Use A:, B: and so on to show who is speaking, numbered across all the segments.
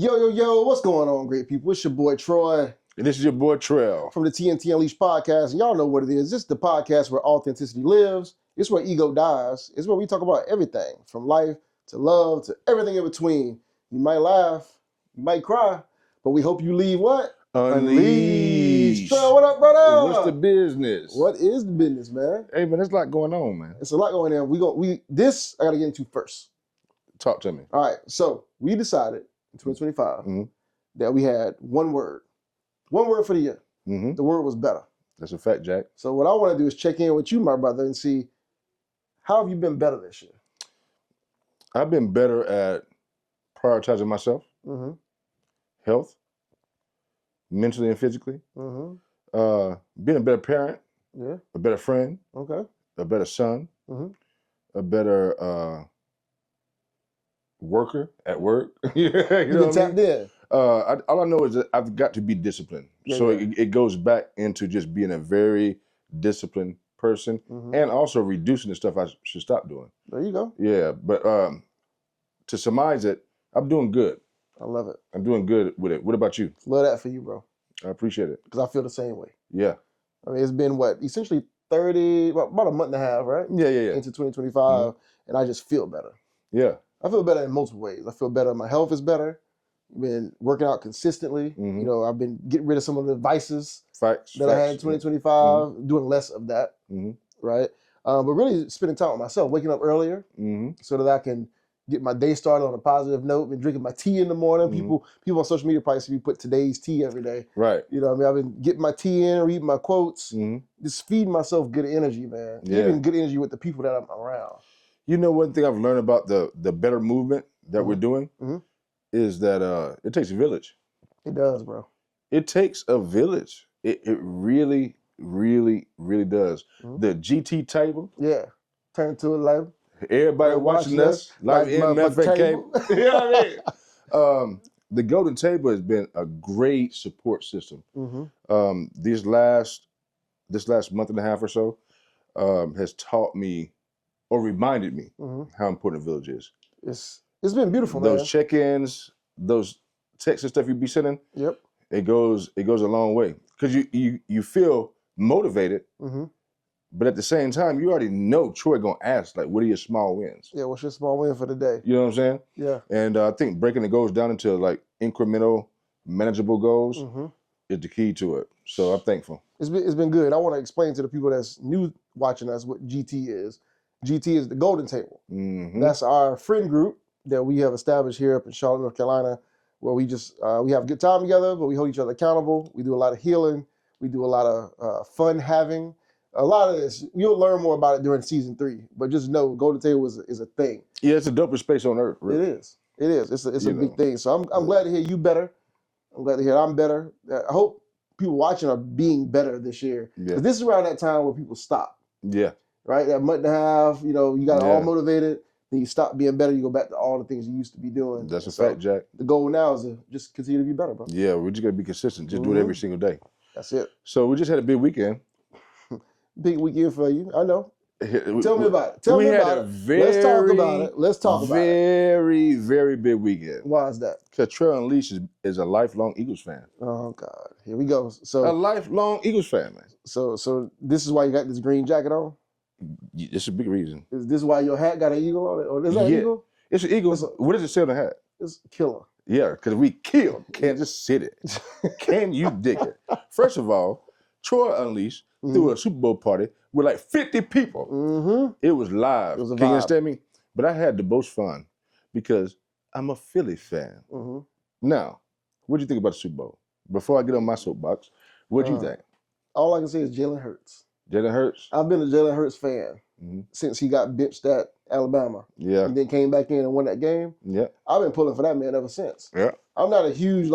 A: Yo, what's going on, great people? It's your boy Troy.
B: And this is your boy Trell.
A: From the TNTUnleashedPodcast. And y'all know what it is. This is the podcast where authenticity lives. It's where ego dies. It's where we talk about everything, from life to love to everything in between. You might laugh, you might cry, but we hope you leave what?
B: Unleashed.
A: Trell, what up, brother?
B: What's the business?
A: What is the business, man?
B: Hey, man, there's a lot going on, man.
A: It's a lot going on. This I got to get into first.
B: Talk to me.
A: All right, so we decided in 2025 that we had one word for the year. The word was better.
B: That's a fact, Jack.
A: So what I want to do is check in with you, my brother, and see, how have you been better this year?
B: I've been better at prioritizing myself, health, mentally and physically, being a better parent, a better friend, a better son, a better worker at work. You know
A: tapped in.
B: All I know is that I've got to be disciplined. It goes back into just being a very disciplined person and also reducing the stuff I should stop doing.
A: There you go.
B: Yeah, but to surmise it, I'm doing good.
A: I love it.
B: I'm doing good with it. What about you?
A: Love that for you, bro.
B: I appreciate it.
A: Because I feel the same way.
B: Yeah.
A: I mean, it's been essentially about a month and a half, right?
B: Yeah.
A: Into 2025, and I just feel better.
B: Yeah.
A: I feel better in multiple ways. I feel better. My health is better. I've been working out consistently. You know, I've been getting rid of some of the vices that I had in 2025, doing less of that, right? But really spending time with myself, waking up earlier so that I can get my day started on a positive note. Been drinking my tea in the morning. People on social media probably see me put today's tea every day.
B: Right.
A: You know what I mean? I've been getting my tea in, reading my quotes, just feeding myself good energy, man.
B: Yeah.
A: Even good energy with the people that I'm around.
B: You know, one thing I've learned about the better movement that we're doing is that it takes a village.
A: It does, bro.
B: It takes a village. It really, really, really does. The GT table.
A: Yeah. Turn to it like
B: Everybody watching us like MF cable. You know what I mean? The Golden Table has been a great support system. This last month and a half or so has taught me or reminded me how important a village is.
A: It's been beautiful, man.
B: Those check-ins, those texts and stuff you be sending. Yep. It goes a long way because you feel motivated, but at the same time you already know Troy gonna ask like, what are your small wins?
A: Yeah, what's your small win for the day?
B: You know what I'm saying?
A: Yeah.
B: And I think breaking the goals down into like incremental, manageable goals is the key to it. So I'm thankful. It's
A: been good. I want to explain to the people that's new watching us what GT is. GT is the Golden Table. That's our friend group that we have established here up in Charlotte, North Carolina, where we just we have a good time together, but we hold each other accountable. We do a lot of healing. We do a lot of fun having. A lot of this, you'll learn more about it during season 3, but just know Golden Table is a thing.
B: Yeah, it's the dopest space on earth. Really.
A: It is. It's a big thing. So I'm glad to hear you better. I'm glad to hear I'm better. I hope people watching are being better this year. Because this is around that time where people stop. Yeah. Right? That month and a half, you know, you got all motivated. Then you stop being better. You go back to all the things you used to be doing.
B: That's a fact, Jack.
A: The goal now is to just continue to be better, bro.
B: Yeah, we just got to be consistent. Just do it every single day.
A: That's it.
B: So we just had a big weekend.
A: Big weekend for you. I know. Tell me about it. Tell me about it. Let's talk about it. Let's talk about it.
B: Very, very big weekend.
A: Why is that?
B: Because Trell Unleashed is a lifelong Eagles fan.
A: Oh, God. Here we go. So
B: a lifelong Eagles fan, man.
A: So this is why you got this green jacket on?
B: It's a big reason.
A: Is this why your hat got an eagle on it? Or is that an eagle?
B: It's an eagle. What does it say on the hat?
A: It's killer.
B: Yeah, because we killed Kansas City. Can you dig it? First of all, Troy Unleashed threw a Super Bowl party with like 50 people. It was live.
A: It was a
B: Can you
A: vibe.
B: understand me? But I had the most fun because I'm a Philly fan. Now, what do you think about the Super Bowl? Before I get on my soapbox, what do you think?
A: All I can say is Jalen Hurts.
B: Jalen Hurts?
A: I've been a Jalen Hurts fan since he got benched at Alabama.
B: Yeah.
A: And then came back in and won that game.
B: Yeah.
A: I've been pulling for that man ever since.
B: Yeah.
A: I'm not a huge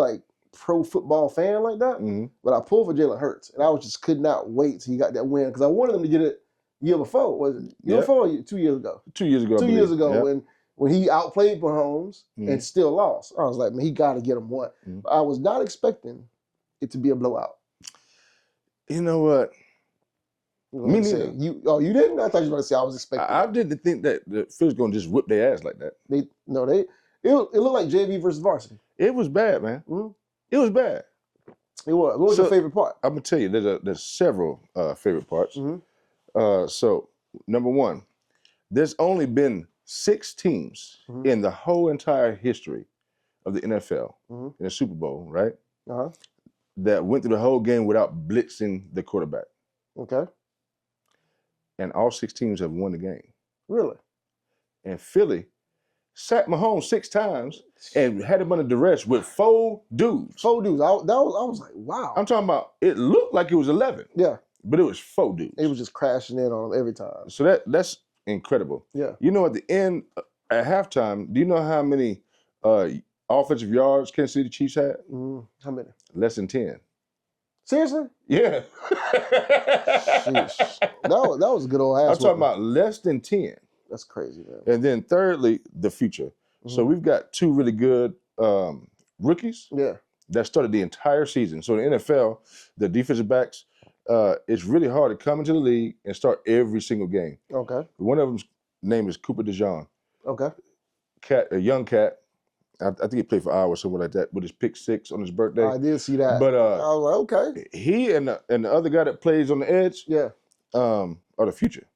A: pro football fan like that, but I pulled for Jalen Hurts, and I could not wait till he got that win because I wanted him to get it year before. Was it year before or 2 years ago?
B: 2 years ago.
A: 2 years ago when he outplayed Mahomes and still lost. I was like, man, he got to get him one. But I was not expecting it to be a blowout.
B: You know what?
A: Me neither. You didn't? I thought you were going to say I was expecting.
B: I didn't think that the Phillies going to just whip their ass like that.
A: It looked like JV versus varsity.
B: It was bad, man. It was bad.
A: It was. What was your favorite part?
B: I'm gonna tell you, there's several favorite parts. So number one, there's only been 6 teams in the whole entire history of the NFL in the Super Bowl, right? That went through the whole game without blitzing the quarterback.
A: Okay.
B: And all 6 teams have won the game.
A: Really?
B: And Philly sacked Mahomes 6 times and had him under duress with 4 dudes.
A: 4 dudes. I was like, wow.
B: I'm talking about, it looked like it was 11.
A: Yeah.
B: But it was 4 dudes.
A: It was just crashing in on them every time.
B: So that's incredible.
A: Yeah.
B: You know, at the end, at halftime, do you know how many offensive yards Kansas City Chiefs had?
A: How many?
B: Less than 10.
A: Seriously?
B: Yeah.
A: Sheesh. That was a good old ass.
B: I'm talking about less than 10.
A: That's crazy, man.
B: And then thirdly, the future. So we've got 2 really good rookies that started the entire season. So in the NFL, the defensive backs, it's really hard to come into the league and start every single game.
A: Okay.
B: One of them's name is Cooper DeJean.
A: Okay.
B: A young cat. I think he played for Iowa or something like that with his pick 6 on his birthday.
A: I did see that.
B: But
A: I was like, okay.
B: He and the other guy that plays on the edge are the future.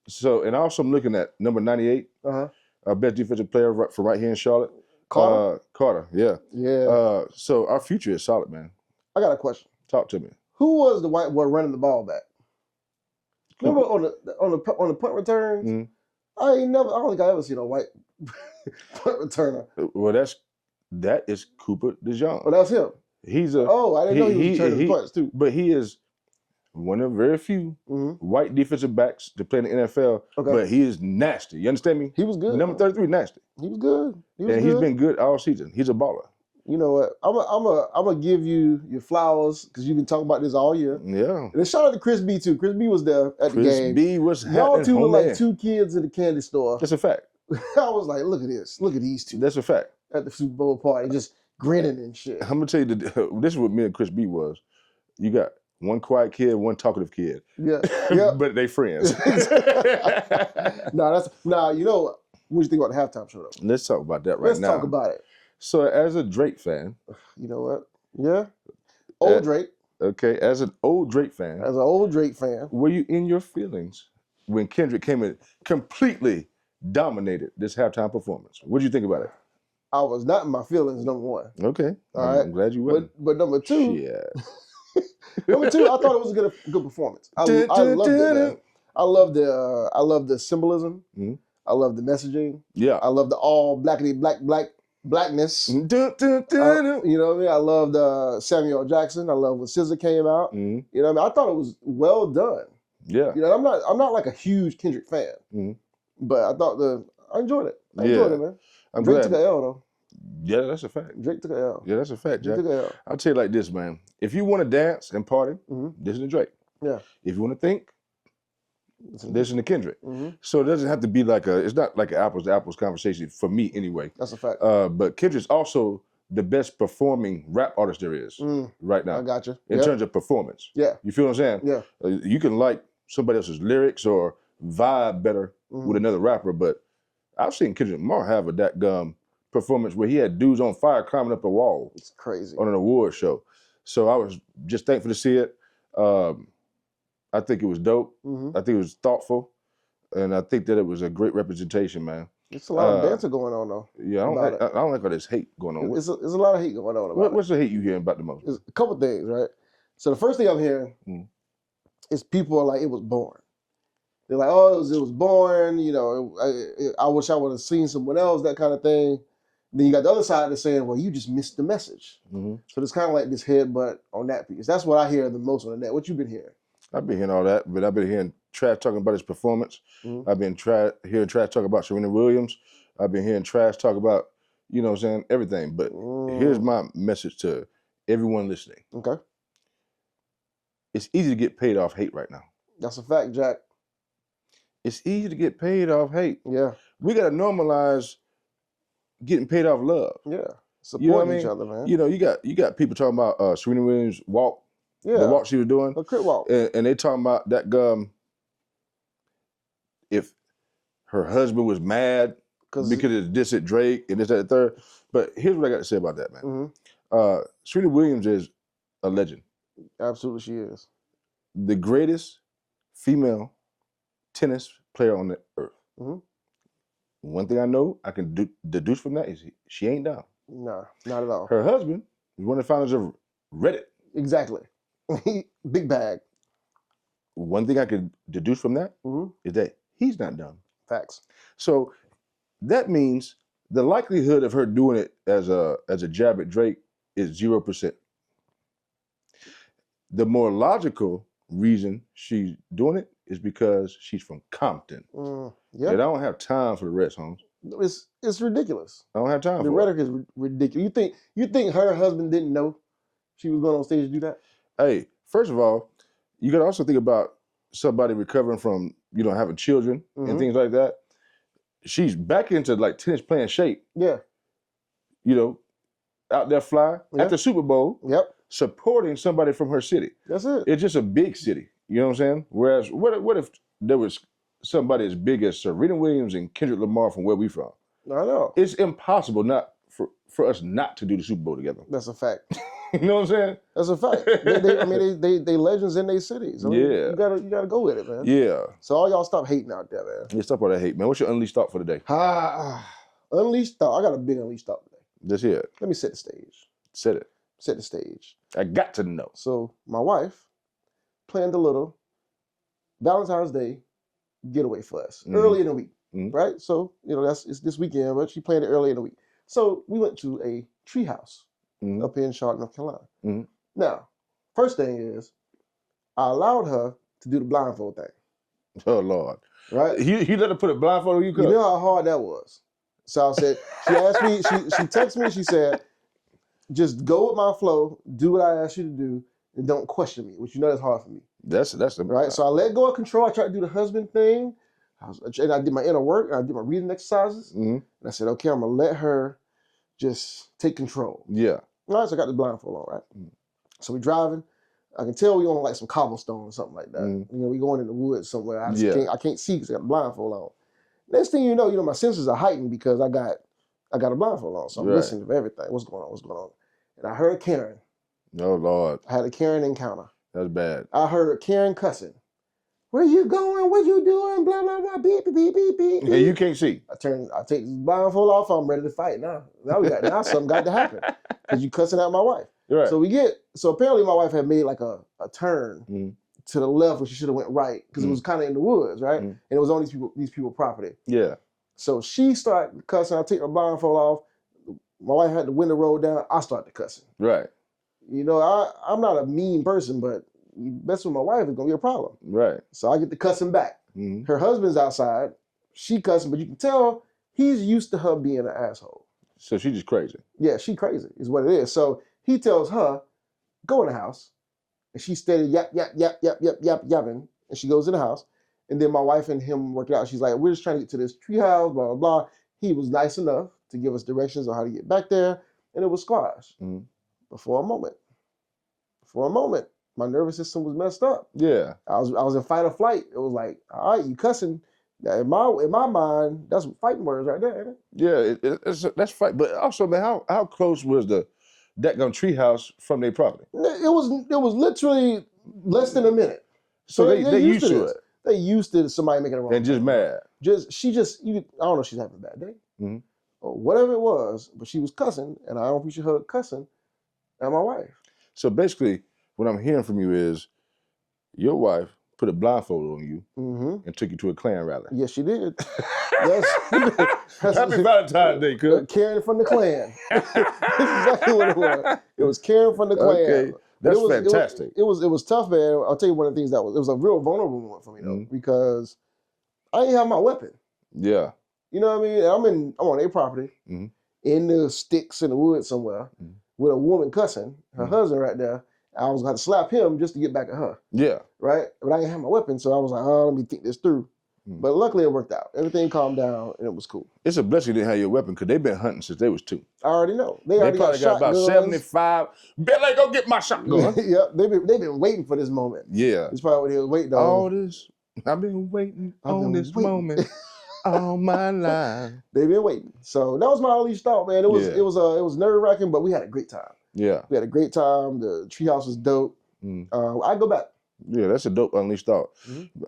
B: So, and also I'm looking at number 98, our best defensive player from right here in Charlotte. Carter, yeah.
A: Yeah.
B: So our future is solid, man.
A: I got a question.
B: Talk to me.
A: Who was the white boy running the ball back? Remember on the punt returns? I don't think I ever seen a white punt returner.
B: Well, that is Cooper DeJean.
A: Oh, that's him.
B: He's
A: I didn't know he was returning the punts too.
B: But he is one of very few white defensive backs to play in the NFL. Okay. But he is nasty. You understand me?
A: He was good.
B: Number 33, nasty.
A: He was good.
B: He's been good all season. He's a baller.
A: You know what? I'm gonna give you your flowers because you've been talking about this all year.
B: Yeah.
A: And then shout out to Chris B too. Chris B was there at the game.
B: Chris B was
A: y'all two were like 2 kids in the candy store.
B: That's a fact.
A: I was like, look at this. Look at these 2.
B: That's a fact.
A: At the Super Bowl party, just grinning and shit.
B: I'm gonna tell you this is what me and Chris B was. You got one quiet kid, one talkative kid.
A: Yeah.
B: But they friends.
A: You know what you think about the halftime show though?
B: Let's talk about that right now.
A: Let's talk about it.
B: So as a Drake fan.
A: You know what? Yeah. Old Drake.
B: Okay, as an old Drake fan.
A: As an old Drake fan.
B: Were you in your feelings when Kendrick came in completely dominated this halftime performance? What did you think about it?
A: I was not in my feelings, number 1.
B: Okay.
A: All right.
B: I'm glad you weren't.
A: But number 2.
B: Yeah.
A: Number 2, I thought it was a good performance. I loved it, man. I love the symbolism. I love the messaging.
B: Yeah.
A: I love the all blackness. You know what I mean? I loved Samuel L. Jackson. I love when SZA came out. You know what I mean? I thought it was well done.
B: Yeah.
A: You know, I'm not like a huge Kendrick fan. But I enjoyed it. I enjoyed it, man. Drake took an L though.
B: Yeah, that's a fact.
A: Drake took an L.
B: Yeah, that's a fact, Jack.
A: Drake took an L.
B: I'll tell you like this, man. If you want to dance and party, listen to Drake.
A: Yeah.
B: If you want to think, listen to Kendrick. So it doesn't have to be it's not like an apples to apples conversation for me anyway.
A: That's a fact.
B: But Kendrick's also the best performing rap artist there is right now.
A: I got you.
B: In terms of performance.
A: Yeah.
B: You feel what I'm saying?
A: Yeah.
B: You can like somebody else's lyrics or vibe better with another rapper, but I've seen Kendrick Lamar have a that performance where he had dudes on fire climbing up a wall.
A: It's crazy.
B: On an award show. So I was just thankful to see it. I think it was dope. I think it was thoughtful. And I think that it was a great representation, man.
A: It's a lot of banter going on, though.
B: Yeah, I don't like all this hate going on.
A: There's a lot of hate going on about
B: What's the hate you hearing about the most?
A: There's a couple things, right? So the first thing I'm hearing is people are like, it was boring. They're like, oh, it was boring. You know, I wish I would have seen someone else, that kind of thing. Then you got the other side that's saying, well, you just missed the message. So it's kind of like this headbutt on that piece. That's what I hear the most on the net. What you been hearing?
B: I've been hearing all that, but I've been hearing trash talking about his performance. I've been hearing trash talk about Serena Williams. I've been hearing trash talk about, you know what I'm saying, everything. But here's my message to everyone listening.
A: Okay.
B: It's easy to get paid off hate right now.
A: That's a fact, Jack.
B: It's easy to get paid off hate.
A: Yeah.
B: We got to normalize getting paid off love.
A: Yeah. Supporting each other, man.
B: You know, you got people talking about Serena Williams' walk.
A: Yeah.
B: The walk she was doing.
A: A crit walk.
B: And they talking about that if her husband was mad because of this at Drake and this, that, and third. But here's what I got to say about that, man.
A: Mm-hmm.
B: Serena Williams is a legend.
A: Absolutely, she is.
B: The greatest female tennis player on the earth.
A: Mm-hmm.
B: One thing I know, I can deduce from that is she ain't down.
A: No, not at all.
B: Her husband is one of the founders of Reddit.
A: Exactly. Big bag.
B: One thing I can deduce from that is that he's not done.
A: Facts.
B: So that means the likelihood of her doing it as a jab at Drake is 0%. The more logical reason she's doing it is because she's from Compton.
A: Yeah.
B: And I don't have time for the rest, Holmes.
A: It's ridiculous.
B: I don't have time
A: the
B: for it.
A: rhetoric is ridiculous. You think her husband didn't know she was going on stage to do that?
B: Hey, first of all, you got to also think about somebody recovering from, having children and things like that. She's back into like tennis playing shape.
A: Yeah.
B: Out there fly at the Super Bowl.
A: Yep.
B: Supporting somebody from her city.
A: That's it.
B: It's just a big city. You know what I'm saying? Whereas, what if there was somebody as big as Serena Williams and Kendrick Lamar from where we from?
A: I know.
B: It's impossible not for us not to do the Super Bowl together.
A: That's a fact.
B: You know what I'm saying?
A: That's a fact. they legends in their cities. You gotta go with it, man.
B: Yeah.
A: So all y'all stop hating out there, man.
B: Yeah, stop all that hate, man. What's your unleashed thought for the day?
A: Unleashed thought. I got a big unleashed thought today.
B: Let's hear it.
A: Let me set the stage.
B: Set
A: the stage.
B: I got to know.
A: So my wife planned a little Valentine's Day getaway for us early in the week, right? So it's this weekend, but she planned it early in the week. So we went to a tree house up here in Charlotte, North Carolina. Now, first thing is, I allowed her to do the blindfold thing.
B: Oh Lord!
A: Right?
B: You let her put a blindfold on you?
A: You know how hard that was. So I said, she asked me, she texted me, she said, just go with my flow, do what I asked you to do, and don't question me, which that's hard for me.
B: That's
A: right. So I let go of control. I tried to do the husband thing, and I did my inner work, and I did my breathing exercises, and I said, okay, I'm gonna let her just take control.
B: Yeah.
A: All right. So I got the blindfold on, right? So we driving. I can tell we on like some cobblestone or something like that. We going in the woods somewhere. I can't see because I got the blindfold on. Next thing you know, my senses are heightened because I got a blindfold on, so I'm listening to everything. What's going on? And I heard Karen.
B: Oh Lord!
A: I had a Karen encounter.
B: That's bad.
A: I heard Karen cussing. Where you going? What you doing? Blah blah blah. Beep beep beep beep beep.
B: Yeah, you can't see.
A: I take the blindfold off. I'm ready to fight now. Now something got to happen because you cussing out my wife.
B: Right.
A: So apparently my wife had made like a turn to the left, where she should have went right because it was kind of in the woods, right? And it was on these people property.
B: Yeah. So
A: she started cussing. I take my blindfold off. My wife had the window rolled down. I started cussing.
B: Right.
A: I'm not a mean person, but you mess with my wife, it's gonna be a problem.
B: Right.
A: So I get to cussing back. Her husband's outside. She cussing, but you can tell he's used to her being an asshole.
B: So she's just crazy.
A: Yeah, she crazy is what it is. So he tells her, go in the house. And she steady yapping. And she goes in the house. And then my wife and him work it out. She's like, we're just trying to get to this tree house, blah, blah, blah. He was nice enough to give us directions on how to get back there. And it was squash. But for a moment, my nervous system was messed up.
B: Yeah.
A: I was in fight or flight. It was like, all right, you cussing. In my mind, that's fighting words right there, ain't it?
B: Yeah, that's fight. But also, man, how close was the Datgum treehouse from their property?
A: It was literally less than a minute.
B: So they used to it.
A: They used to somebody making it wrong.
B: And just mad.
A: I don't know if she's having a bad day. Or whatever it was, but she was cussing, and I don't appreciate her cussing at my wife.
B: So basically, what I'm hearing from you is your wife put a blindfold on you and took you to a Klan rally.
A: Yes, she did. Yes.
B: Happy Valentine's Day, cuz.
A: Karen from the Klan. That's exactly what it was. It was Karen from the Klan.
B: Okay. That's fantastic.
A: It was tough, man. I'll tell you one of the things it was a real vulnerable moment for me though, because I didn't have my weapon.
B: Yeah.
A: You know what I mean? I'm on their property, in the sticks in the woods somewhere, with a woman cussing, her husband right there. I was going to slap him just to get back at her.
B: Yeah.
A: Right? But I didn't have my weapon, so I was like, let me think this through. But luckily it worked out. Everything calmed down, and it was cool.
B: It's a blessing you didn't have your weapon, because they've been hunting since they was 2.
A: I already know. They
B: probably got about 75. Billy, go get my shotgun.
A: Yeah, they've been waiting for this moment.
B: Yeah.
A: It's probably what he was waiting on.
B: All this, I've been waiting on this moment. all my life.
A: They've been waiting. So that was my unleashed thought, man. It was nerve-wracking, but we had a great time.
B: Yeah.
A: We had a great time. The treehouse was dope. I'd go back.
B: Yeah, that's a dope unleashed thought.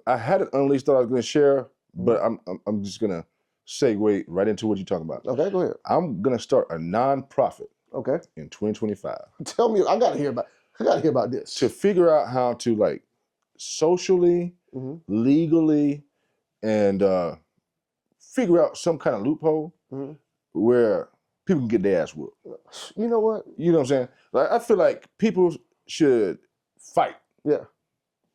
B: I had an unleashed thought I was going to share, but I'm just going to segue right into what you're talking about.
A: Okay, go ahead.
B: I'm going to start a non-profit.
A: Okay.
B: In 2025.
A: Tell me, I gotta hear about this.
B: To figure out how to like socially, legally, and figure out some kind of loophole where people can get their ass whooped.
A: You know what?
B: You know what I'm saying? Like I feel like people should fight.
A: Yeah.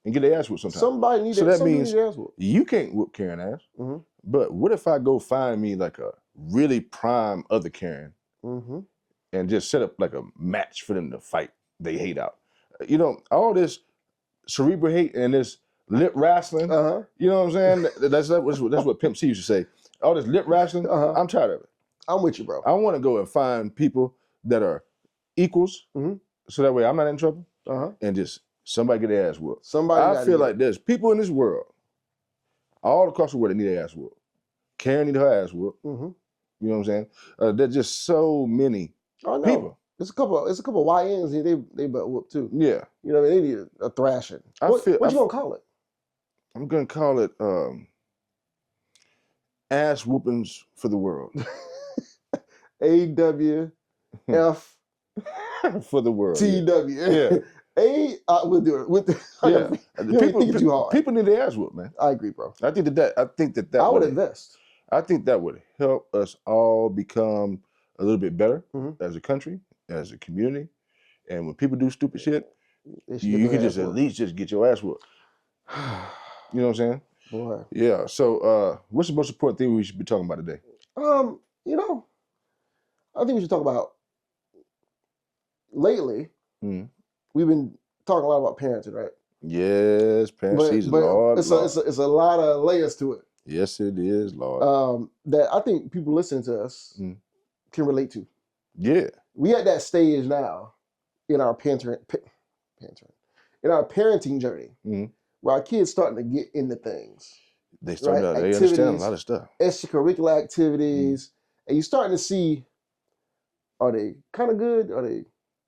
B: And get their ass whooped sometimes.
A: Somebody needs
B: that means
A: ass whooped.
B: You can't whoop Karen ass. But what if I go find me like a really prime other Karen? And just set up like a match for them to fight they hate out. You know, all this cerebral hate and this lip wrestling, you know what I'm saying? That's what Pimp C used to say. All this lip wrestling, I'm tired of it.
A: I'm with you, bro.
B: I want to go and find people that are equals, so that way I'm not in trouble, and just somebody get their ass whooped. I feel like there's people in this world, all across the world, that need their ass whooped. Karen need her ass whooped. You know what I'm saying? There's just so many people.
A: It's a couple YNs here, they butt whoop too.
B: Yeah.
A: You know what I mean? They need a thrashing. What you gonna call it?
B: I'm gonna call it ass whoopings for the world.
A: AWF
B: for the world.
A: TW.
B: Yeah.
A: We'll do it.
B: People need their ass whooped, man.
A: I agree, bro.
B: I think that
A: I would invest.
B: I think that would help us all become a little bit better as a country, as a community. And when people do stupid shit, you can just at least just get your ass whooped. You know what I'm saying?
A: Boy.
B: Yeah. So what's the most important thing we should be talking about today?
A: You know, I think we should talk about lately, we've been talking a lot about parenting, right?
B: Yes, parent season, Lord.
A: It's a lot of layers to it.
B: Yes, it is, Lord.
A: That I think people listening to us can relate to.
B: Yeah.
A: We at that stage now in our parenting journey where our kids starting to get into things.
B: They start out, they understand a lot of stuff.
A: Extracurricular activities. And you're starting to see, are they kind of good? Are they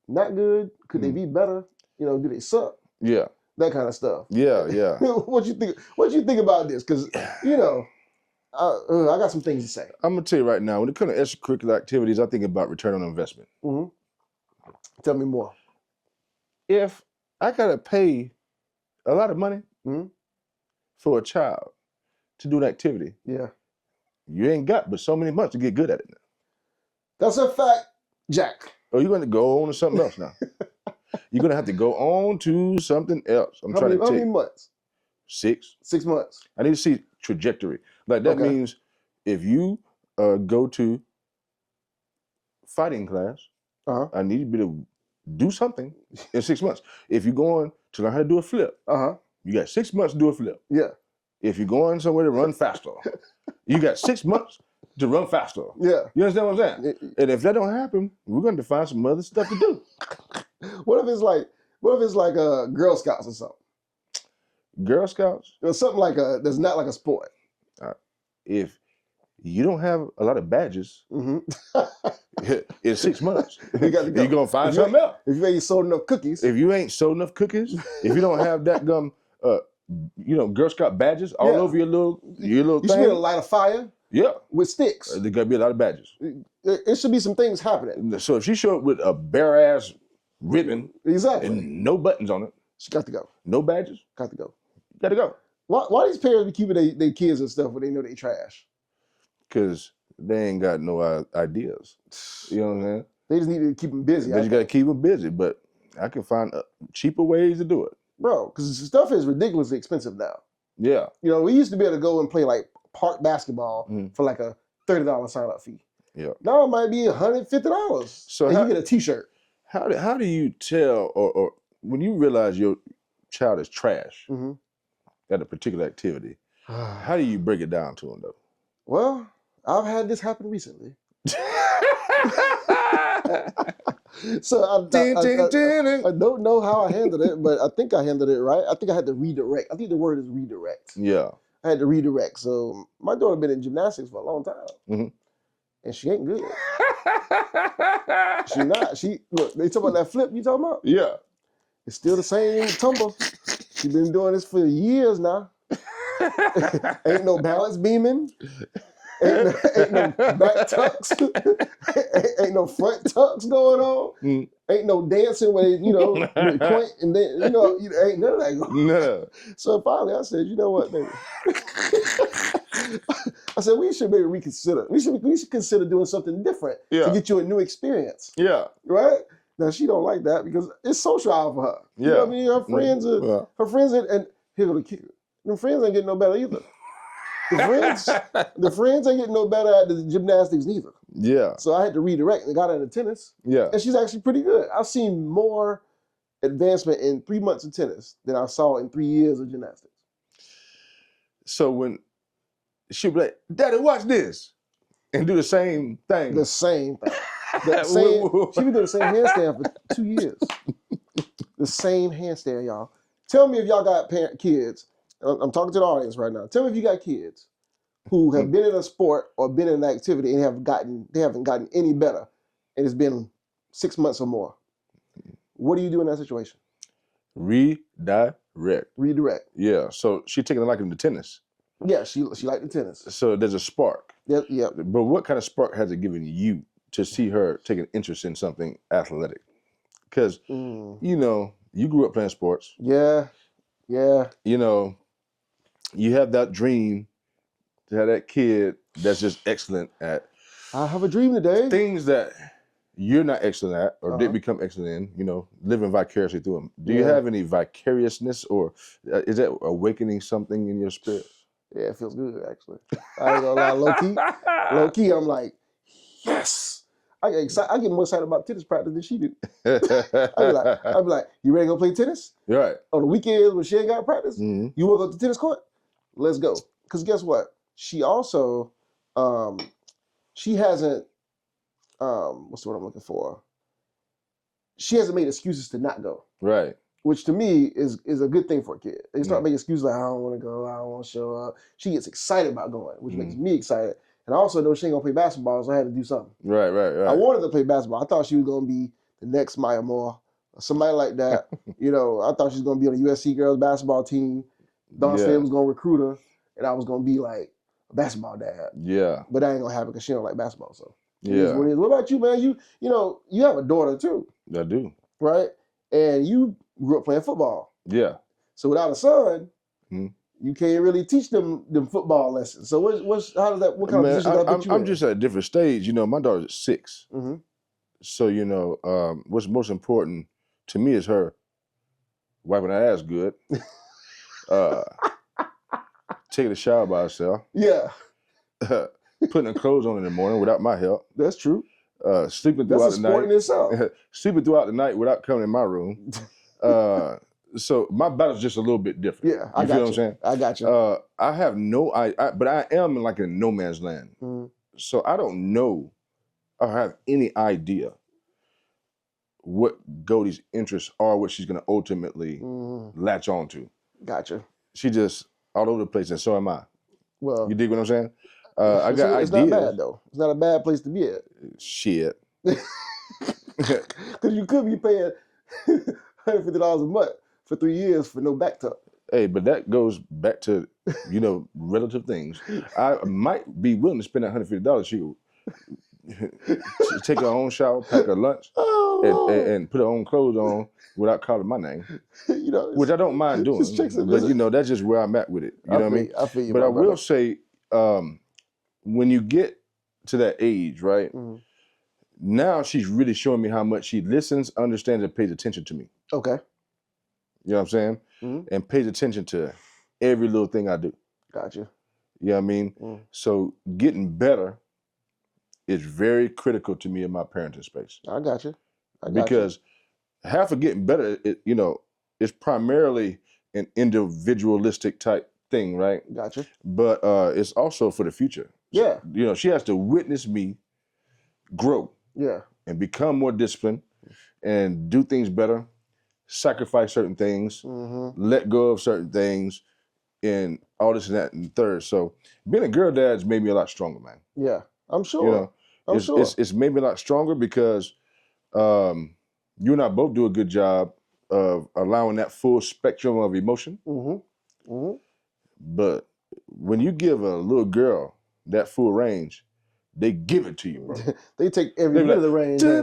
A: not good? Could they be better? You know, do they suck?
B: Yeah.
A: That kind of stuff.
B: Yeah, yeah.
A: What you think about this? Because, you know, I got some things to say.
B: I'm going to tell you right now, when it comes to extracurricular activities, I think about return on investment.
A: Tell me more.
B: If I got to pay a lot of money for a child to do an activity, you ain't got but so many months to get good at it now.
A: That's a fact, Jack.
B: Oh, you're going to go on to something else now. You're going to have to go on to something else. How many
A: months?
B: 6.
A: 6 months.
B: I need to see trajectory. Like that means if you go to fighting class, I need you to be able to do something in 6 months. If you're going to learn how to do a flip, you got 6 months to do a flip.
A: Yeah.
B: If you're going somewhere to run faster, you got 6 months to run faster.
A: Yeah.
B: You understand what I'm saying? And if that don't happen, we're going to find some other stuff to do.
A: What if it's like Girl Scouts or something?
B: Girl Scouts?
A: Or something like that's not like a sport.
B: If you don't have a lot of badges in 6 months, you got to go. You're going to find something else.
A: If you ain't sold enough cookies.
B: If you ain't sold enough cookies, if you don't have that Girl Scout badges all over your little thing.
A: You should be able to light a fire.
B: Yeah.
A: With sticks.
B: There got to be a lot of badges.
A: It should be some things happening.
B: So if she show up with a bare ass ribbon and no buttons on it,
A: she got to go.
B: No badges,
A: got to go.
B: Got to go.
A: Why these parents be keeping their kids and stuff when they know they trash?
B: Because they ain't got no ideas. You know what I'm saying?
A: They just need to keep them busy.
B: They just got to keep them busy, but I can find cheaper ways to do it.
A: Bro, because stuff is ridiculously expensive now.
B: Yeah.
A: You know, we used to be able to go and play like park basketball for like a $30 sign-up fee.
B: Yeah.
A: Now it might be $150. So you get a T-shirt.
B: How do you tell, or when you realize your child is trash at a particular activity, how do you break it down to them though?
A: Well, I've had this happen recently. So I don't know how I handled it, but I think I handled it right. I think I had to redirect. I think the word is redirect.
B: Yeah.
A: I had to redirect. So my daughter been in gymnastics for a long time, and she ain't good. She not. Look. They talk about that flip you talking about.
B: Yeah,
A: it's still the same tumble. She been doing this for years now. Ain't no balance beaming. Ain't no back tucks. ain't no front tucks going on. Ain't no dancing where they point and then ain't none of that going on.
B: No.
A: So finally I said, you know what, baby? I said we should maybe reconsider. We should consider doing something different to get you a new experience.
B: Yeah.
A: Right? Now she don't like that because it's social hour for her.
B: Yeah.
A: You know what I mean? Her friends and here go the kicker. Them friends ain't getting no better either. The friends ain't getting no better at the gymnastics neither.
B: Yeah.
A: So I had to redirect and got her into tennis.
B: Yeah.
A: And she's actually pretty good. I've seen more advancement in 3 months of tennis than I saw in 3 years of gymnastics.
B: So when she'd be like, Daddy, watch this, and do the same thing.
A: The same thing. She been doing the same handstand for 2 years. The same handstand, y'all. Tell me if y'all got kids. I'm talking to the audience right now. Tell me if you got kids who have been in a sport or been in an activity and they haven't gotten any better, and it's been 6 months or more. What do you do in that situation?
B: Redirect. Yeah. So she taking a liking to tennis.
A: Yeah, she liked the tennis.
B: So there's a spark.
A: Yeah.
B: But what kind of spark has it given you to see her take an interest in something athletic? Because you grew up playing sports.
A: Yeah.
B: You have that dream to have that kid that's just excellent at.
A: I have a dream today.
B: Things that you're not excellent at or didn't become excellent in, living vicariously through them. Do you have any vicariousness, or is that awakening something in your spirit?
A: Yeah, it feels good, actually. I ain't gonna lie, low key, I'm like, yes. I get more excited about tennis practice than she do. I'd be like, you ready to go play tennis?
B: Right.
A: On the weekends when she ain't got practice, you want to go to the tennis court? Let's go. Because guess what? She also, she hasn't, what's the word I'm looking for? She hasn't made excuses to not go.
B: Right.
A: Which to me is a good thing for a kid. They start making excuses like, I don't want to go, I don't want to show up. She gets excited about going, which makes me excited. And I also know she ain't going to play basketball, so I had to do something.
B: Right.
A: I wanted to play basketball. I thought she was going to be the next Maya Moore or somebody like that. I thought she was going to be on the USC girls basketball team. Dawn State was going to recruit her, and I was going to be like a basketball dad. Yeah. But that ain't going to happen because she don't like basketball, so. It is what it is. What about you, man? You have a daughter, too.
B: I do.
A: Right? And you grew up playing football. Yeah. So without a son, you can't really teach them football lessons. So what kind of position does that put you in?
B: I'm just at a different stage. My daughter's 6. So, what's most important to me is her wiping her ass good, taking a shower by herself. Yeah. Putting her clothes on in the morning without my help.
A: That's true.
B: Sleeping throughout the night.
A: That's a sport in itself.
B: Sleeping throughout the night without coming in my room. So my battle's just a little bit different.
A: Yeah, I got you.
B: Feel what I'm saying?
A: I got you.
B: I have but I am in like a no man's land. So I don't know or have any idea what Goldie's interests are, what she's going to ultimately latch on to.
A: Gotcha.
B: She just all over the place, and so am I. Well, you dig what I'm saying? I got ideas.
A: It's not bad, though. It's not a bad place to be at.
B: Shit.
A: Because you could be paying $150 a month for 3 years for no back tuck.
B: Hey, but that goes back to, relative things. I might be willing to spend that $150. She take her own shower, pack her lunch, and put her own clothes on without calling my name. Which I don't mind doing. But that's just where I'm at with it. You know what I mean?
A: I feel you.
B: But I will say, when you get to that age, right? Now she's really showing me how much she listens, understands, and pays attention to me. Okay. You know what I'm saying? And pays attention to every little thing I do. Gotcha. You know what I mean? So getting better is very critical to me in my parenting space.
A: I got you.
B: Because half of getting better, is primarily an individualistic type thing, right?
A: Gotcha.
B: But it's also for the future.
A: Yeah.
B: She has to witness me grow. Yeah. And become more disciplined and do things better, sacrifice certain things, let go of certain things, and all this and that and third. So being a girl dad's made me a lot stronger, man.
A: Yeah, I'm sure.
B: You know,
A: I'm sure.
B: It's made me a lot stronger because you and I both do a good job of allowing that full spectrum of emotion.
A: Mm-hmm. Mm-hmm.
B: But when you give a little girl that full range, they give it to you, bro.
A: They take every bit of the range.
B: They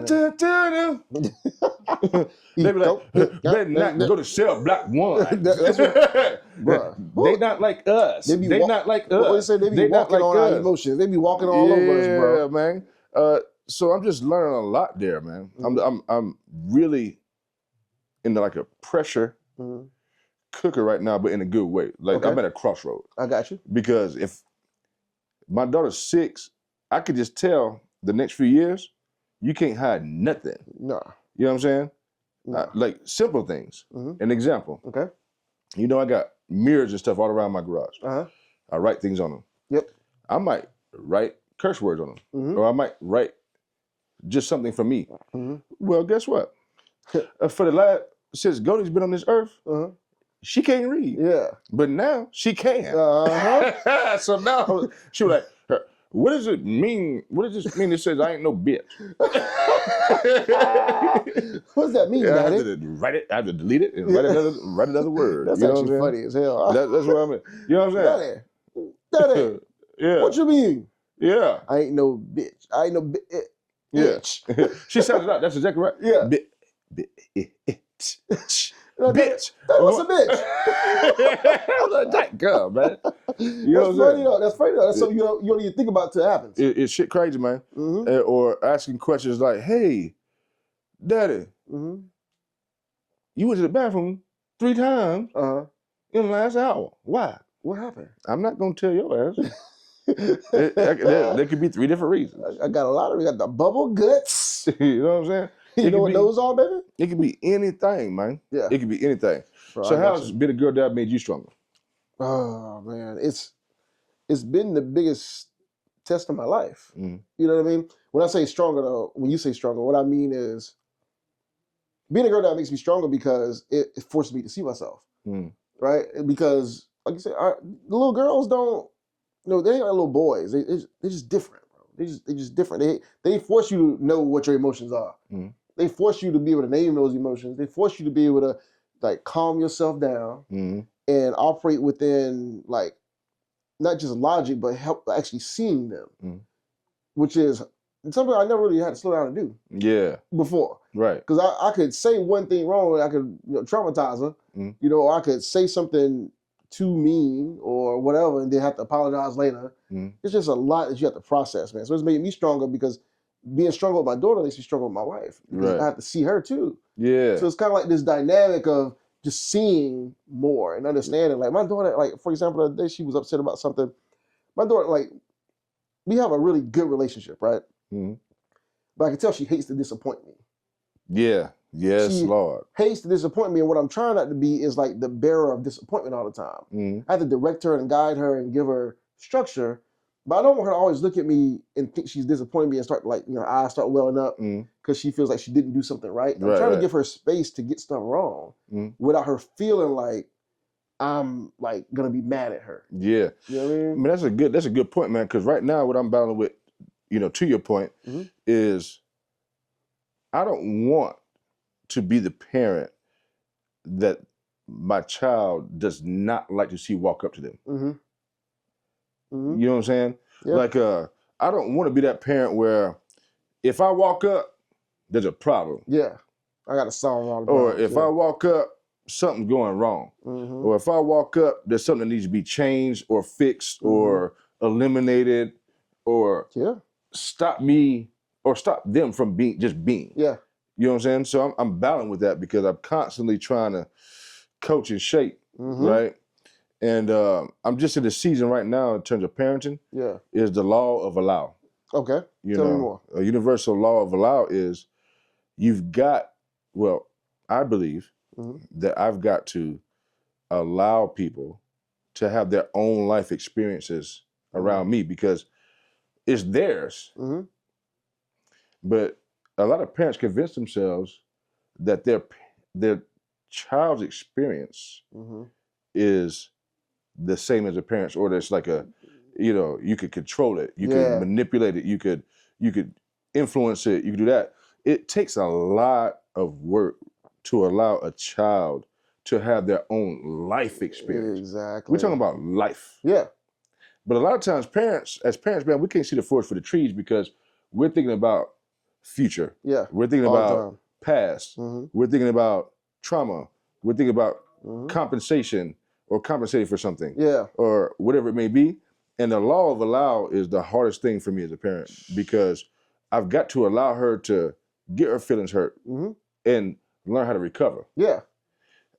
B: be like, better not go to cell block 1.
A: That's what, bruh.
B: They not like us. They not like us.
A: What they say? They be walking on our emotions. They be walking all over us, bro.
B: Yeah, man. So I'm just learning a lot there, man.
A: Mm-hmm.
B: I'm really in like a pressure cooker right now, but in a good way. Like I'm at a crossroad.
A: I got you.
B: Because if my daughter's 6, I could just tell the next few years, you can't hide nothing.
A: No.
B: You know what I'm saying?
A: No.
B: Like simple things. An example.
A: Okay.
B: You know, I got mirrors and stuff all around my garage. I write things on them.
A: Yep.
B: I might write curse words on them. Or I might write just something for me. Well, guess what? For the last, since Goldie's been on this earth, she can't read.
A: Yeah.
B: But now she can. So now she was like, what does it mean? What does this mean? It says I ain't no bitch.
A: What does that mean,
B: Daddy?
A: Daddy?
B: I have to write it. I have to delete it and write another word.
A: That's
B: you know
A: actually funny as hell.
B: That's what I mean. You know what I'm saying?
A: Daddy.
B: Yeah.
A: What you mean?
B: Yeah.
A: I ain't no bitch. I ain't no bitch.
B: Yeah. She sounds it out. That's exactly right.
A: Yeah.
B: Bitch.
A: Bitch. That was a bitch.
B: I'm like, that girl, man. You know
A: That's funny though. That's funny though. That's something you don't even think about till it happens.
B: It's shit crazy, man. Or asking questions like, hey, Daddy, you went to the bathroom 3 times in the last hour. Why?
A: What happened?
B: I'm not going to tell your ass. There could be 3 different reasons.
A: I got a lot of. We got the bubble guts.
B: You know what I'm saying?
A: You know what those are, baby?
B: It could be anything, man.
A: Yeah.
B: It could be anything.
A: Bro,
B: so how's being a girl dad made you stronger?
A: Oh man, it's been the biggest test of my life. You know what I mean? When I say stronger though, when you say stronger, what I mean is being a girl dad makes me stronger because it forces me to see myself. Right? Because like you said, the little girls don't, they ain't like little boys. They're just different, bro. They're just different. They force you to know what your emotions are. They force you to be able to name those emotions. They force you to be able to like calm yourself down and operate within like not just logic, but help actually seeing them, which is something I never really had to slow down and do.
B: Yeah.
A: Before. Right. Because I could say one thing wrong and I could traumatize her, or I could say something too mean or whatever and then have to apologize later. It's just a lot that you have to process, man. So it's made me stronger because being stronger with my daughter makes me stronger with my wife. Because I have to see her too. Yeah. So it's kind of like this dynamic of just seeing more and understanding. Like my daughter, like for example, the other day she was upset about something. My daughter, like, we have a really good relationship, right? But I can tell she hates to disappoint me.
B: Yeah. Yes, she Lord.
A: Hates to disappoint me, and what I'm trying not to be is like the bearer of disappointment all the time. I have to direct her and guide her and give her structure, but I don't want her to always look at me and think she's disappointing me and start like, eyes start welling up because she feels like she didn't do something right. I'm trying to give her space to get stuff wrong without her feeling like I'm like gonna be mad at her.
B: Yeah.
A: You know what I mean?
B: I mean, that's a good point, man, because right now what I'm battling with, to your point, is I don't want to be the parent that my child does not like to see walk up to them. You know what I'm saying? Yeah. Like, I don't want to be that parent where if I walk up, there's a problem.
A: Yeah, I got to solve all the
B: problems. Or if I walk up, something's going wrong. Or if I walk up, there's something that needs to be changed or fixed or eliminated or stop me or stop them from being. Yeah. You know what I'm saying? So I'm battling with that because I'm constantly trying to coach and shape, right? And I'm just in the season right now in terms of parenting. Yeah. Is the law of allow.
A: Okay. Tell me more.
B: A universal law of allow is I believe that I've got to allow people to have their own life experiences around me because it's theirs. But a lot of parents convince themselves that their child's experience is the same as a parent's, or there's like a, you could control it, you could manipulate it, you could influence it, you could do that. It takes a lot of work to allow a child to have their own life experience.
A: Exactly.
B: We're talking about life.
A: Yeah. But
B: a lot of times as parents, man, we can't see the forest for the trees because we're thinking about future.
A: Yeah.
B: We're thinking about past. We're thinking about trauma. We're thinking about compensation or compensating for something.
A: Yeah.
B: Or whatever it may be. And the law of allow is the hardest thing for me as a parent because I've got to allow her to get her feelings hurt and learn how to recover.
A: Yeah.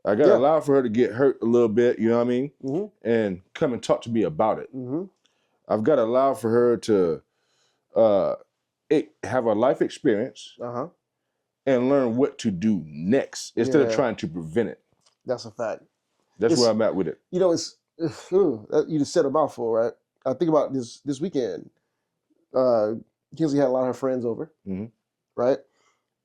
B: I got to allow for her to get hurt a little bit, you know what I mean? And come and talk to me about it. I've got to allow for her to have a life experience and learn what to do next instead of trying to prevent it.
A: That's a fact.
B: That's where I'm at with it.
A: You just said a mouthful, right? I think about this weekend. Kinsley had a lot of her friends over, right?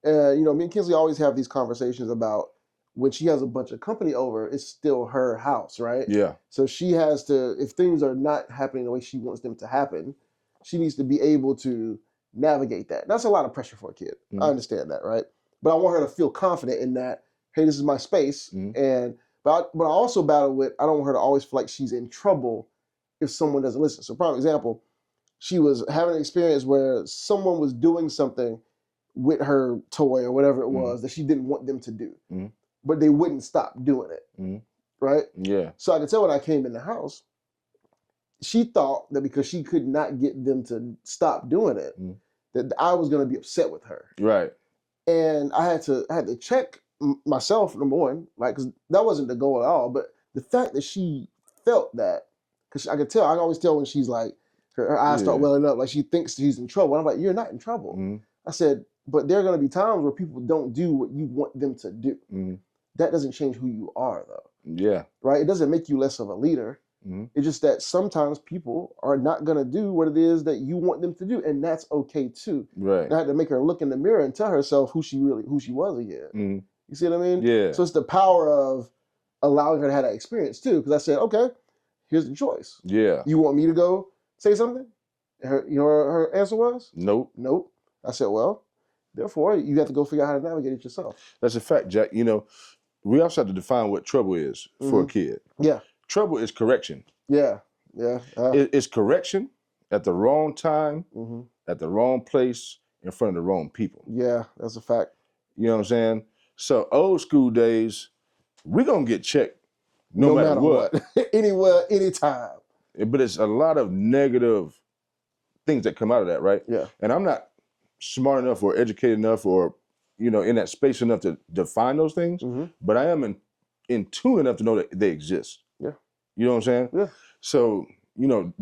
A: And, me and Kinsley always have these conversations about when she has a bunch of company over, it's still her house, right?
B: Yeah.
A: So she has to, if things are not happening the way she wants them to happen, she needs to be able to navigate that. That's a lot of pressure for a kid. I understand that, right? But I want her to feel confident in that, hey, this is my space. But I also battle with, I don't want her to always feel like she's in trouble if someone doesn't listen. So prime example, she was having an experience where someone was doing something with her toy or whatever it was that she didn't want them to do. But they wouldn't stop doing it, right?
B: Yeah.
A: So I could tell when I came in the house, she thought that because she could not get them to stop doing it, that I was going to be upset with her.
B: Right.
A: And I had to check myself, number one, right? Because that wasn't the goal at all. But the fact that she felt that, because I could tell, I always tell when she's like, her eyes start welling up, like she thinks she's in trouble. And I'm like, you're not in trouble. I said, but there are going to be times where people don't do what you want them to do. That doesn't change who you are, though.
B: Yeah.
A: Right? It doesn't make you less of a leader. It's just that sometimes people are not going to do what it is that you want them to do, and that's okay too.
B: Right.
A: And I had to make her look in the mirror and tell herself who she was again. You see what I mean?
B: Yeah.
A: So it's the power of allowing her to have that experience too. Because I said, okay, here's the choice.
B: Yeah.
A: You want me to go say something? Her answer was? Nope. I said, well, therefore, you have to go figure out how to navigate it yourself.
B: That's a fact, Jack. We also have to define what trouble is for a kid.
A: Yeah.
B: Trouble is correction.
A: Yeah.
B: It's correction at the wrong time, at the wrong place, in front of the wrong people.
A: Yeah, that's a fact.
B: You know what I'm saying? So old school days, we're going to get checked no matter what.
A: Anywhere, anytime.
B: But it's a lot of negative things that come out of that, right?
A: Yeah.
B: And I'm not smart enough or educated enough or, in that space enough to define those things, but I am in tune enough to know that they exist.
A: Yeah.
B: You know what I'm saying?
A: Yeah.
B: So,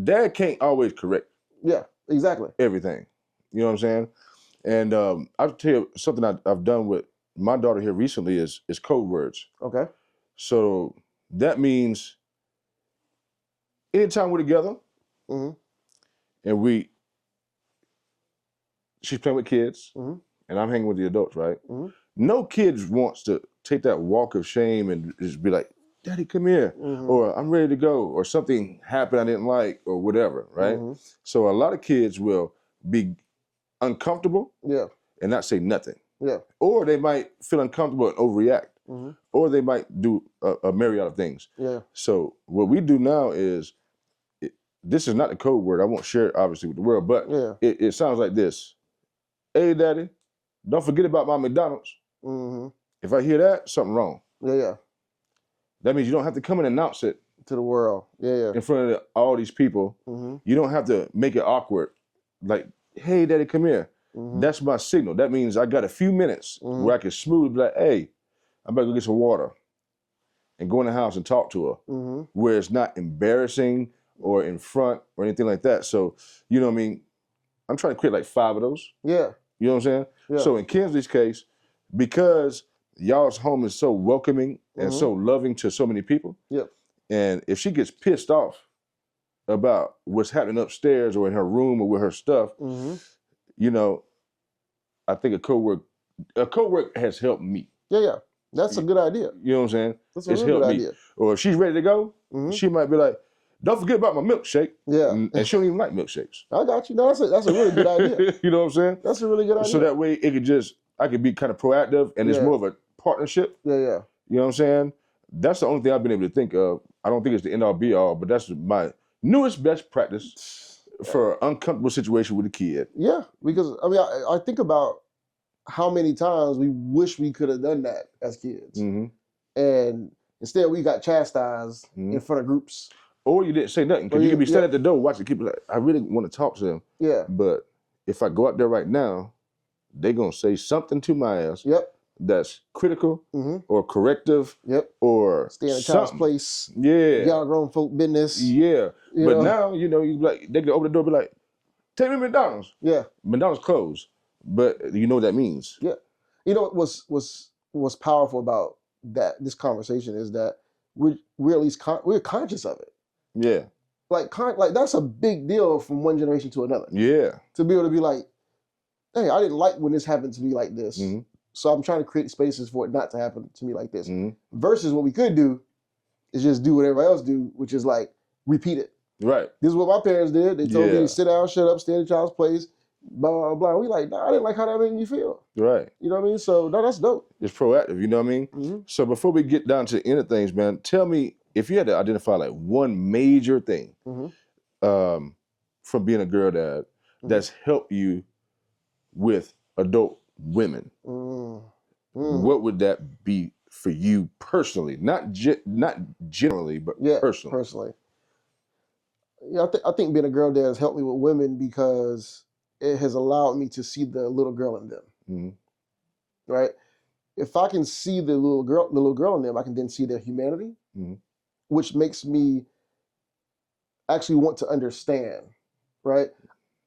B: dad can't always correct.
A: Yeah, exactly.
B: Everything. You know what I'm saying? And I'll tell you something I've done with my daughter here recently is code words.
A: Okay.
B: So that means anytime we're together and she's playing with kids and I'm hanging with the adults, right? No kid wants to take that walk of shame and just be like, Daddy, come here, or I'm ready to go, or something happened I didn't like, or whatever, right? So a lot of kids will be uncomfortable and not say nothing.
A: Yeah.
B: Or they might feel uncomfortable and overreact. Or they might do a myriad of things.
A: Yeah.
B: So what we do now is, this is not the code word. I won't share it obviously with the world, but it sounds like this. Hey, Daddy, don't forget about my McDonald's. If I hear that, something wrong.
A: Yeah.
B: That means you don't have to come and announce it
A: to the world. Yeah.
B: In front of all these people. You don't have to make it awkward. Like, hey, Daddy, come here. That's my signal. That means I got a few minutes where I can smoothly be like, hey, I'm about to go get some water and go in the house and talk to her where it's not embarrassing or in front or anything like that. So, you know what I mean? I'm trying to create like 5 of those.
A: Yeah.
B: You know what I'm saying? Yeah. So in Kinsley's case, because y'all's home is so welcoming and so loving to so many people.
A: Yep.
B: And if she gets pissed off about what's happening upstairs or in her room or with her stuff, I think a code word has helped me.
A: Yeah. That's a good idea.
B: You know what I'm saying?
A: That's a really good idea.
B: Or if she's ready to go, she might be like, don't forget about my milkshake.
A: Yeah.
B: And she don't even like milkshakes.
A: I got you. No, that's a really good idea.
B: You know what I'm saying?
A: That's a really good idea.
B: So that way I could be kind of proactive and it's more of a partnership.
A: Yeah.
B: You know what I'm saying? That's the only thing I've been able to think of. I don't think it's the end all be all, but that's my newest best practice for an uncomfortable situation with a kid.
A: Yeah, because I mean, I think about how many times we wish we could have done that as kids. And instead we got chastised in front of groups.
B: Or you didn't say nothing, because you could be standing at the door watching people like, I really want to talk to them.
A: Yeah.
B: But if I go out there right now, they're going to say something to my ass that's critical or corrective or
A: stay in a child's place.
B: Yeah.
A: Y'all grown folk business.
B: Yeah. But now, you know, they can open the door and be like, take me to McDonald's. Yeah. McDonald's closed. But you know what that means.
A: Yeah. You know what's powerful about this conversation is that we're at least we're conscious of it.
B: Yeah.
A: Like that's a big deal from one generation to another.
B: Yeah.
A: To be able to be like, hey, I didn't like when this happened to me like this. So I'm trying to create spaces for it not to happen to me like this. Versus what we could do is just do what everybody else do, which is like repeat it.
B: Right.
A: This is what my parents did. They told me to sit down, shut up, stay in the child's place, blah, blah, blah. We like, nah, I didn't like how that made me feel.
B: Right.
A: You know what I mean? So, no, that's dope.
B: It's proactive, you know what I mean? So before we get down to the end of things, man, tell me if you had to identify like one major thing from being a girl dad that's helped you with adult women, what would that be for you personally? Not generally, but personally.
A: Personally. Yeah, I think being a girl dad has helped me with women because it has allowed me to see the little girl in them. Right? If I can see the little girl in them, I can then see their humanity, which makes me actually want to understand, right?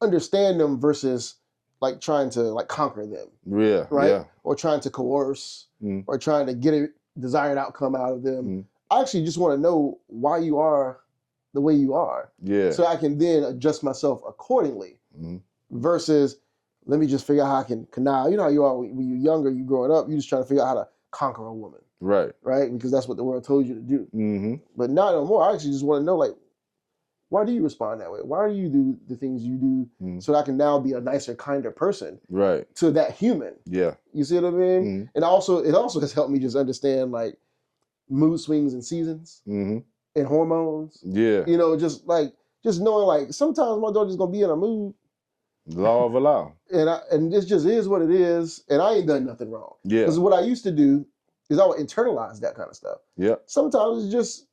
A: Understand them versus like trying to like conquer them. Yeah. Right? Yeah. Or trying to coerce or trying to get a desired outcome out of them. I actually just want to know why you are the way you are. Yeah. So I can then adjust myself accordingly. Versus let me just figure out how I can connive. You know how you are when you're younger, you growing up, you just trying to figure out how to conquer a woman. Right. Right? Because that's what the world told you to do. But not no more. I actually just want to know, like, why do you respond that way? Why do you do the things you do so that I can now be a nicer, kinder person to that human? Yeah. You see what I mean? And also, it also has helped me just understand, like, mood swings and seasons and hormones. Yeah. You know, just knowing, like, sometimes my daughter's going to be in a mood.
B: Law of allow.
A: And this just is what it is, and I ain't done nothing wrong. Yeah. Because what I used to do is I would internalize that kind of stuff. Yeah. Sometimes it's just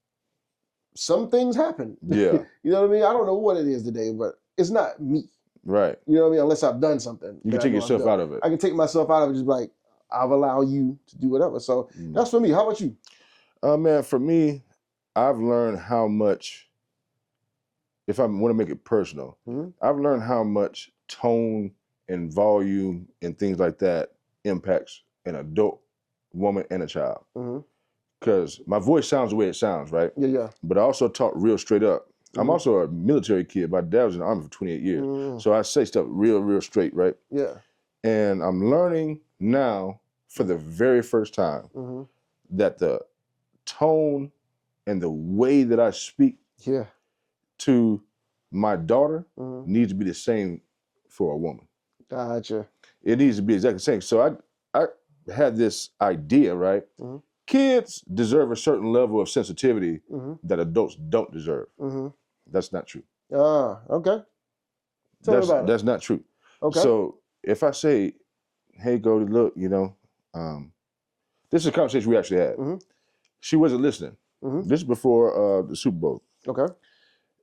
A: some things happen. Yeah. You know what I mean? I don't know what it is today, but it's not me. Right. You know what I mean? Unless I've done something.
B: You can take yourself out of it.
A: I can take myself out of it, just like, I'll allow you to do whatever. So that's for me. How about you?
B: Man, for me, I've learned how much, if I want to make it personal, I've learned how much tone and volume and things like that impacts an adult woman and a child. Because my voice sounds the way it sounds, right? Yeah, yeah. But I also talk real straight up. I'm also a military kid. My dad was in the Army for 28 years. So I say stuff real straight, right? Yeah. And I'm learning now for the very first time that the tone and the way that I speak to my daughter needs to be the same for a woman. Gotcha. It needs to be exactly the same. So I had this idea, right? Kids deserve a certain level of sensitivity that adults don't deserve. That's not true.
A: Okay. Tell me about it.
B: That's not true. Okay. So if I say, hey, Goldie, look, you know, this is a conversation we actually had. She wasn't listening. This is before the Super Bowl. Okay.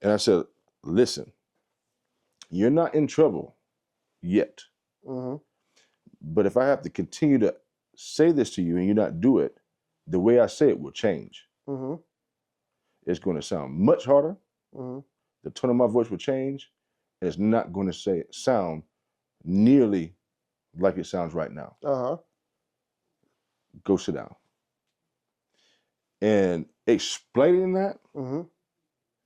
B: And I said, listen, you're not in trouble yet. But if I have to continue to say this to you and you not do it, the way I say it will change. It's going to sound much harder. The tone of my voice will change. And it's not going to sound nearly like it sounds right now. Go sit down. And explaining that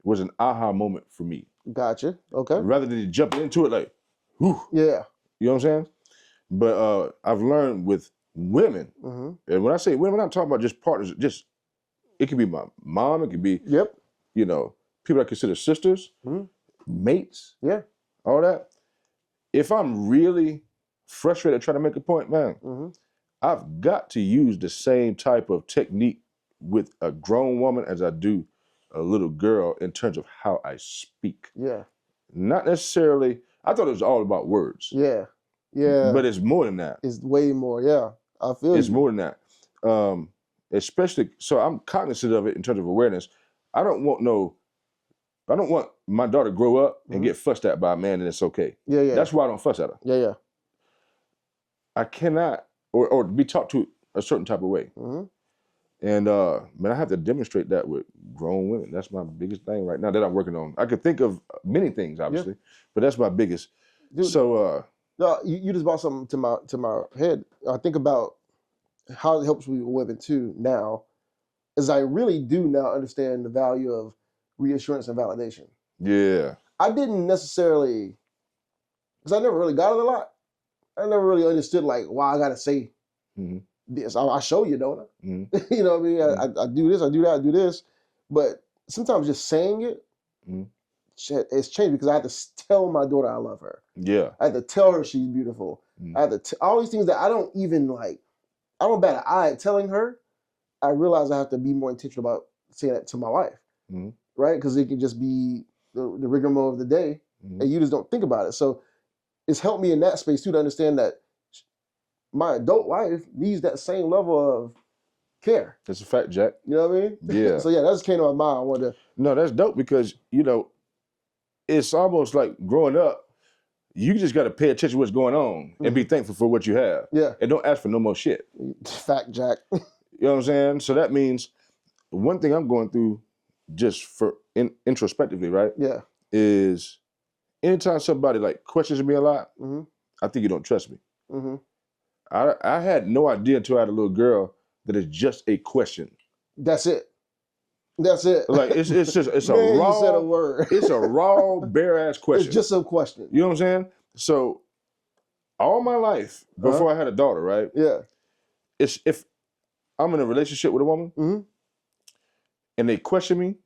B: was an aha moment for me. Gotcha. Okay. Rather than jumping into it like, whew. Yeah. You know what I'm saying? But I've learned with women, and when I say women, I'm not talking about just partners, it could be my mom, it could be people I consider sisters, mates, all that. If I'm really frustrated trying to make a point, man, I've got to use the same type of technique with a grown woman as I do a little girl in terms of how I speak.
A: Yeah.
B: Not necessarily, I thought it was all about words.
A: Yeah. Yeah.
B: But it's more than that.
A: It's way more, yeah. I feel
B: it's more than that. Especially, so I'm cognizant of it in terms of awareness. I don't want my daughter to grow up and get fussed at by a man and it's okay.
A: Yeah.
B: That's why I don't fuss at her.
A: Yeah.
B: I cannot, or be taught to a certain type of way. And man, I have to demonstrate that with grown women. That's my biggest thing right now that I'm working on. I could think of many things, obviously, but that's my biggest.
A: Dude,
B: so
A: no, you just brought something to my head. I think about how it helps me with women too now, is I really do now understand the value of reassurance and validation.
B: Yeah.
A: I didn't necessarily, because I never really got it a lot. I never really understood like why I gotta say this. I show you, don't I? You know what I mean? I do this, I do that, I do this. But sometimes just saying it, it's changed because I had to tell my daughter I love her.
B: Yeah.
A: I had to tell her she's beautiful. I had to all these things that I don't even like. I don't bat an eye at telling her. I realize I have to be more intentional about saying that to my wife, right? Because it can just be the rigmarole of the day, and you just don't think about it. So it's helped me in that space too to understand that my adult wife needs that same level of care.
B: That's a fact, Jack.
A: You know what I mean?
B: Yeah.
A: So yeah, that just came to my mind. I wanted to.
B: No, that's dope because it's almost like growing up. You just got to pay attention to what's going on and be thankful for what you have.
A: Yeah.
B: And don't ask for no more shit.
A: Fact, Jack.
B: You know what I'm saying? So that means one thing I'm going through just for introspectively, right?
A: Yeah.
B: Is anytime somebody like questions me a lot, I think you don't trust me. I had no idea until I had a little girl that it's just a question.
A: That's it. That's it.
B: Like it's a
A: Man,
B: raw.
A: You said a word.
B: It's a raw, bare ass question.
A: It's just a question.
B: You know what I'm saying? So all my life before I had a daughter, right?
A: Yeah.
B: It's if I'm in a relationship with a woman and they question me,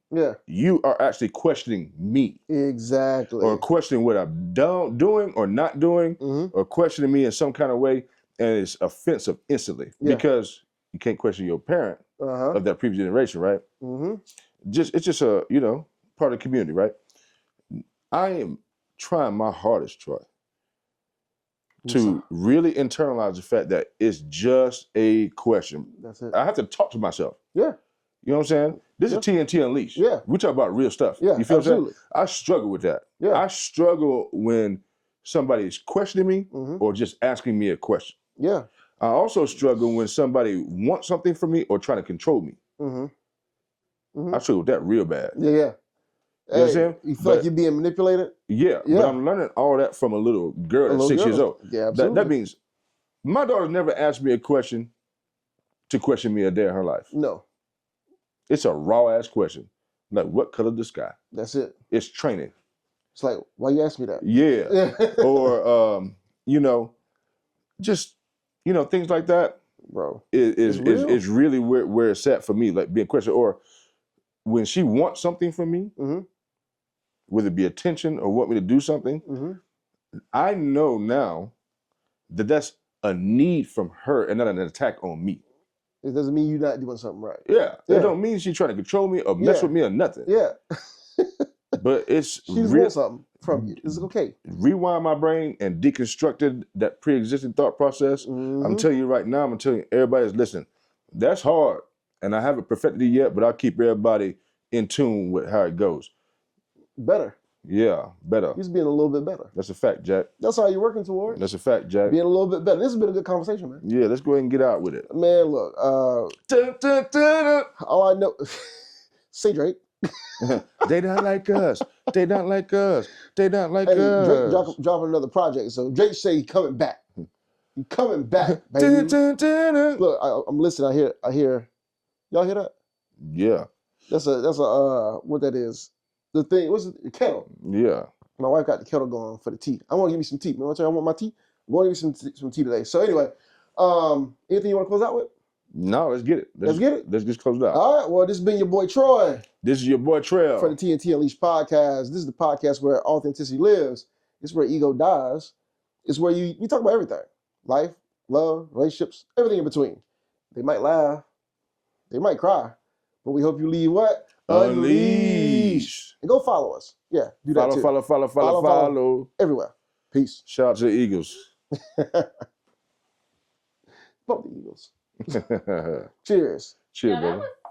B: you are actually questioning me.
A: Exactly.
B: Or questioning what I'm doing or not doing, or questioning me in some kind of way, and it's offensive instantly because you can't question your parent of that previous generation, right? It's just a part of the community, right? I am trying my hardest, Troy, to really internalize the fact that it's just a question.
A: That's it.
B: I have to talk to myself.
A: Yeah.
B: You know what I'm saying? This is TNT Unleashed.
A: Yeah.
B: We talk about real stuff.
A: Yeah,
B: you feel
A: absolutely.
B: what I'm saying? I struggle with that.
A: Yeah.
B: I struggle when somebody's questioning me or just asking me a question.
A: Yeah.
B: I also struggle when somebody wants something from me or trying to control me. I struggle with that real bad.
A: Yeah.
B: You understand?
A: You feel like you're being manipulated?
B: Yeah, but I'm learning all that from a little girl that's 6 years old.
A: Yeah, absolutely.
B: That means my daughter never asked me a question to question me a day in her life.
A: No.
B: It's a raw ass question. Like, what color the sky?
A: That's it.
B: It's training.
A: It's like, why you ask me that?
B: Yeah. Or, just, things like that.
A: Bro.
B: Is really where it's at for me, like being questioned. Or when she wants something from me, whether it be attention or want me to do something, I know now that that's a need from her and not an attack on me.
A: It doesn't mean you're not doing something right.
B: Yeah. It don't mean she's trying to control me or mess with me or nothing.
A: Yeah.
B: But it's
A: she just wants something from you. It's okay.
B: Rewind my brain and deconstructed that pre-existing thought process. I'm telling you right now, I'm telling everybody that's listening, that's hard. And I haven't perfected it yet, but I'll keep everybody in tune with how it goes.
A: Better.
B: Yeah, better.
A: Just being a little bit better.
B: That's a fact, Jack.
A: That's all you're working towards.
B: That's a fact, Jack.
A: Being a little bit better. This has been a good conversation, man.
B: Yeah, let's go ahead and get out with it.
A: Man, look. All I know, say Drake.
B: They don't like us. They don't like us. They don't like us.
A: Drake dropping another project. So Drake say he coming back. He coming back, baby. Look, I'm listening. I hear. Y'all hear that?
B: Yeah.
A: That's a what that is. The thing, what's it? The kettle.
B: Yeah.
A: My wife got the kettle going for the tea. I want to give me some tea. You know what I'm saying? I want my tea. I'm going to give me some tea today. So anyway, anything you want to close out with?
B: No, let's get it.
A: Let's get it.
B: Let's just close it out.
A: All right. Well, this has been your boy Troy.
B: This is your boy Trail.
A: For the TNT Unleashed podcast. This is the podcast where authenticity lives. It's where ego dies. It's where you talk about everything. Life, love, relationships, everything in between. They might laugh. They might cry. But we hope you leave what?
B: Unleashed.
A: And go follow us. Yeah, do that too.
B: Follow.
A: Everywhere. Peace.
B: Shout out to the Eagles.
A: Fuck the Eagles. Cheers.
B: Cheers, brother.